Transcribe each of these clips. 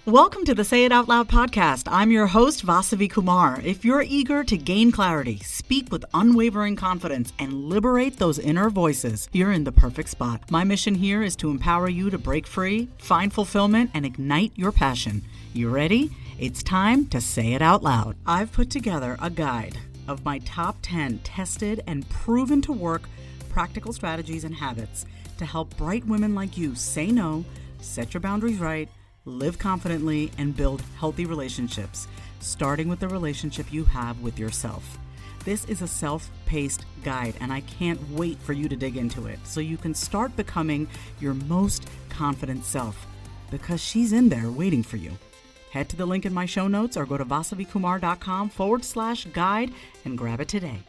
Welcome to the Say It Out Loud podcast. I'm your host, Vasavi Kumar. If you're eager to gain clarity, speak with unwavering confidence, and liberate those inner voices, you're in the perfect spot. My mission here is to empower you to break free, find fulfillment, and ignite your passion. You ready? It's time to say it out loud. I've put together a guide of my top 10 tested and proven to work practical strategies and habits to help bright women like you say no, set your boundaries right, live confidently, and build healthy relationships, starting with the relationship you have with yourself. This is a self-paced guide, and I can't wait for you to dig into it so you can start becoming your most confident self, because she's in there waiting for you. Head to the link in my show notes or go to vasavikumar.com/guide and grab it today.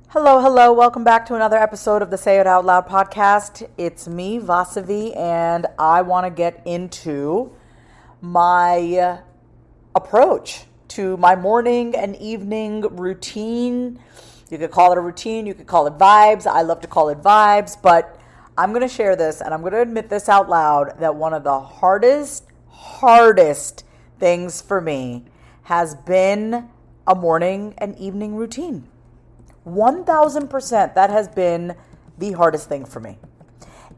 Hello. Welcome back to another episode of the Say It Out Loud podcast. It's me, Vasavi, and I want to get into my approach to my morning and evening routine. You could call it a routine, you could call it vibes. I love to call it vibes, but I'm going to share this, and I'm going to admit this out loud, that one of the hardest things for me has been a morning and evening routine. 1000%, that has been the hardest thing for me.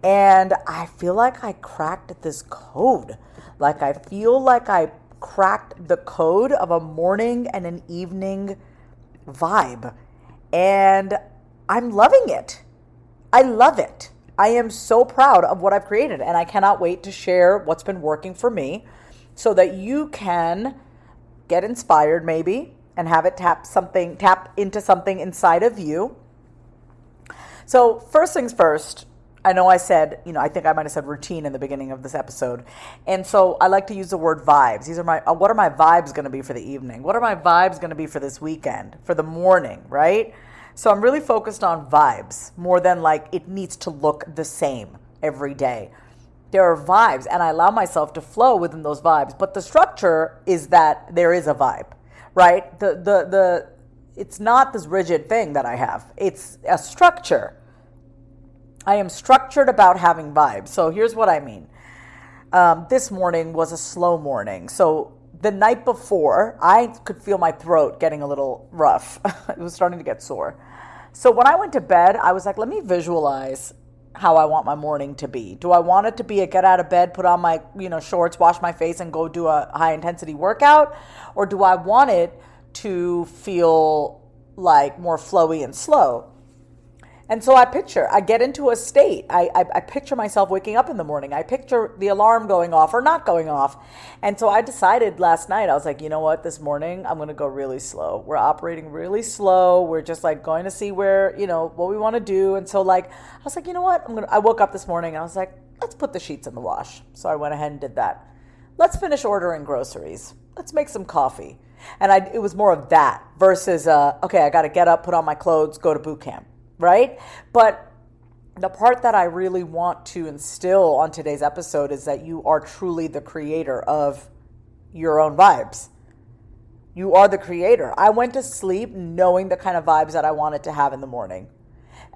And I feel like I cracked this code. I feel like I cracked the code of a morning and an evening vibe. And I'm loving it. I love it. I am so proud of what I've created, and I cannot wait to share what's been working for me so that you can get inspired maybe and have it tap into something inside of you. So first things first, I know I said, I think I might have said routine in the beginning of this episode. And so I like to use the word vibes. These are what are my vibes going to be for the evening? What are my vibes going to be for this weekend, for the morning, right? So I'm really focused on vibes more than it needs to look the same every day. There are vibes, and I allow myself to flow within those vibes. But the structure is that there is a vibe. Right? It's not this rigid thing that I have. It's a structure. I am structured about having vibes. So here's what I mean. This morning was a slow morning. So the night before, I could feel my throat getting a little rough. It was starting to get sore. So when I went to bed, I was like, let me visualize how I want my morning to be. Do I want it to be a get out of bed, put on my shorts, wash my face, and go do a high intensity workout? Or do I want it to feel like more flowy and slow? And so I get into a state. I picture myself waking up in the morning. I picture the alarm going off or not going off. And so I decided last night, I was like, you know what, this morning I'm going to go really slow. We're operating really slow. We're just going to see where, what we want to do. And so I was like, you know what, I woke up this morning and I was like, let's put the sheets in the wash. So I went ahead and did that. Let's finish ordering groceries. Let's make some coffee. And it was more of that versus, okay, I got to get up, put on my clothes, go to boot camp. Right? But the part that I really want to instill on today's episode is that you are truly the creator of your own vibes. You are the creator. I went to sleep knowing the kind of vibes that I wanted to have in the morning.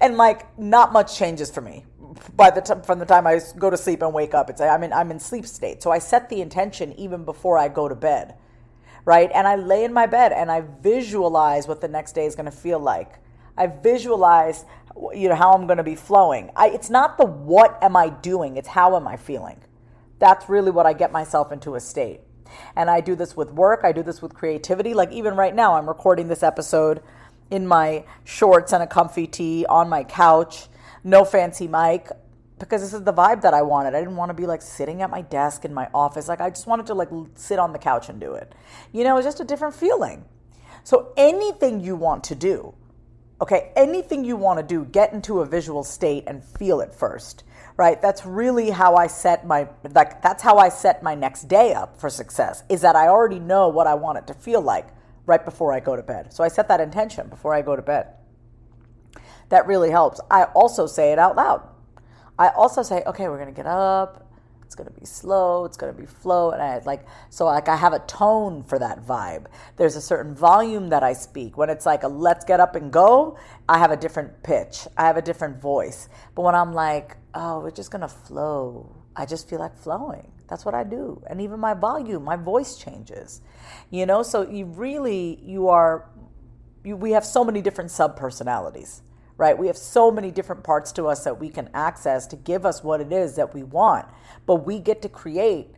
And not much changes for me from the time I go to sleep and wake up. I'm in sleep state. So I set the intention even before I go to bed. Right? And I lay in my bed and I visualize what the next day is going to feel like. I visualize, how I'm going to be flowing. It's not the what am I doing, it's how am I feeling. That's really what I get myself into a state. And I do this with work, I do this with creativity. Even right now, I'm recording this episode in my shorts and a comfy tee on my couch, no fancy mic, because this is the vibe that I wanted. I didn't want to be sitting at my desk in my office. I just wanted to sit on the couch and do it. It's just a different feeling. So anything you want to do, okay, anything you want to do, get into a visual state and feel it first, right? That's really how I set that's how I set my next day up for success, is that I already know what I want it to feel like right before I go to bed. So I set that intention before I go to bed. That really helps. I also say it out loud. I also say, okay, we're going to get up. It's going to be slow. It's going to be flow. And I have a tone for that vibe. There's a certain volume that I speak. When it's a let's get up and go, I have a different pitch. I have a different voice. But when I'm oh, we're just going to flow. I just feel like flowing. That's what I do. And even my volume, my voice changes. So we have so many different sub-personalities, right? We have so many different parts to us that we can access to give us what it is that we want. But we get to create,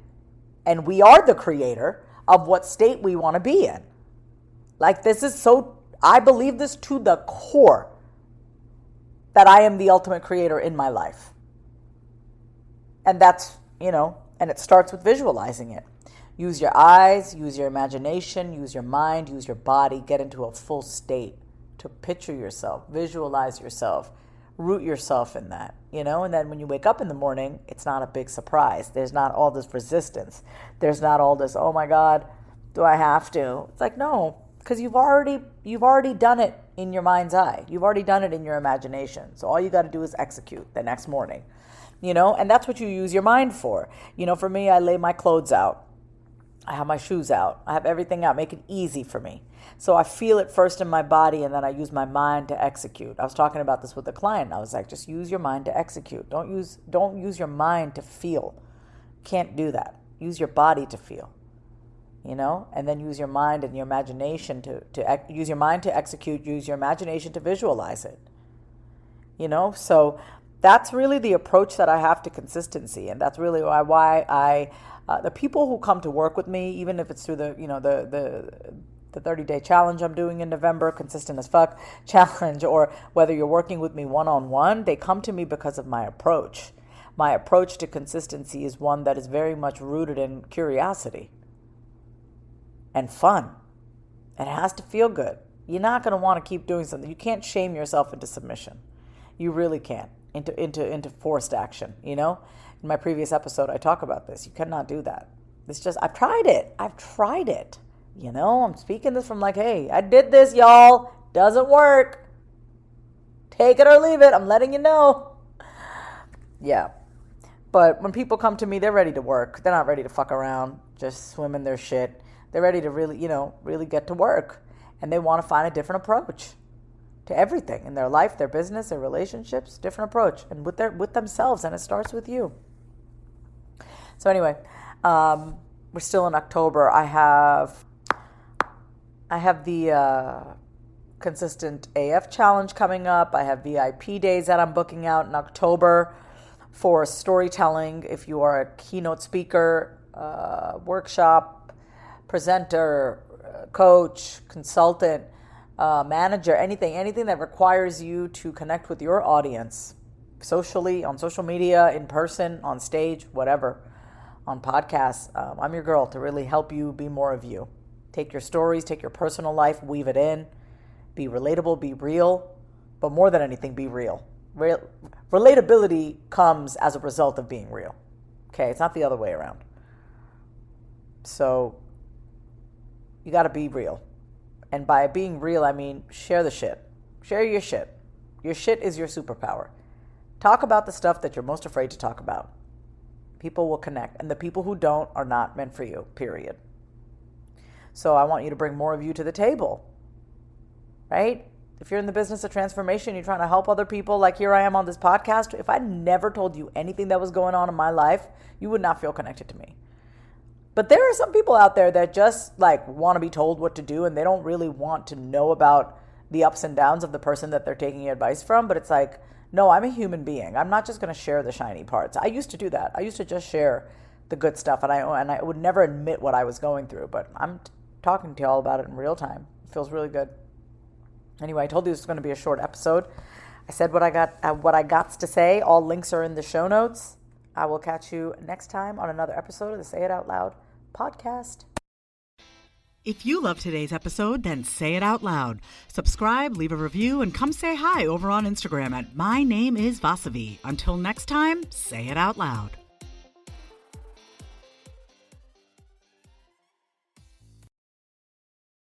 and we are the creator of what state we want to be in. I believe this to the core, that I am the ultimate creator in my life. And that's, and it starts with visualizing it. Use your eyes, use your imagination, use your mind, use your body, get into a full state to picture yourself, visualize yourself, root yourself in that, and then when you wake up in the morning, it's not a big surprise. There's not all this resistance. There's not all this, oh my God, do I have to? It's like, no, because you've already done it in your mind's eye. You've already done it in your imagination. So all you got to do is execute the next morning, and that's what you use your mind for. For me, I lay my clothes out. I have my shoes out. I have everything out. Make it easy for me. So I feel it first in my body, and then I use my mind to execute. I was talking about this with a client. I was like, just use your mind to execute. Don't use your mind to feel. Can't do that. Use your body to feel. And then use your mind and your imagination to use your mind to execute, use your imagination to visualize it. So that's really the approach that I have to consistency. And that's really why I the people who come to work with me, even if it's through the 30-day challenge I'm doing in November, consistent as fuck challenge, or whether you're working with me one-on-one, they come to me because of my approach. My approach to consistency is one that is very much rooted in curiosity and fun. And it has to feel good. You're not going to want to keep doing something. You can't shame yourself into submission. You really can't. Into forced action, In my previous episode, I talk about this. You cannot do that. It's just, I've tried it. I'm speaking this from like, hey, I did this, y'all. Doesn't work. Take it or leave it. I'm letting you know. Yeah. But when people come to me, they're ready to work. They're not ready to fuck around, just swim in their shit. They're ready to really get to work. And they want to find a different approach to everything in their life, their business, their relationships, different approach, and with themselves, and it starts with you. So anyway, we're still in October. I have the Consistent AF Challenge coming up. I have VIP days that I'm booking out in October for storytelling. If you are a keynote speaker, workshop, presenter, coach, consultant, manager, anything that requires you to connect with your audience socially, on social media, in person, on stage, whatever, on podcasts, I'm your girl to really help you be more of you. Take your stories, take your personal life, weave it in, be relatable, be real, but more than anything, be real. Relatability comes as a result of being real. Okay, it's not the other way around. So you got to be real. And by being real, I mean share the shit. Share your shit. Your shit is your superpower. Talk about the stuff that you're most afraid to talk about. People will connect. And the people who don't are not meant for you, period. So I want you to bring more of you to the table. Right? If you're in the business of transformation, you're trying to help other people, like here I am on this podcast. If I never told you anything that was going on in my life, you would not feel connected to me. But there are some people out there that just want to be told what to do, and they don't really want to know about the ups and downs of the person that they're taking advice from. But it's like, no, I'm a human being. I'm not just going to share the shiny parts. I used to do that. I used to just share the good stuff, and I would never admit what I was going through. But I'm talking to y'all about it in real time. It feels really good. Anyway, I told you this was going to be a short episode. I said what I got to say. All links are in the show notes. I will catch you next time on another episode of the Say It Out Loud podcast. If you love today's episode, then say it out loud. Subscribe, leave a review, and come say hi over on Instagram at My Name is Vasavi. Until next time, say it out loud.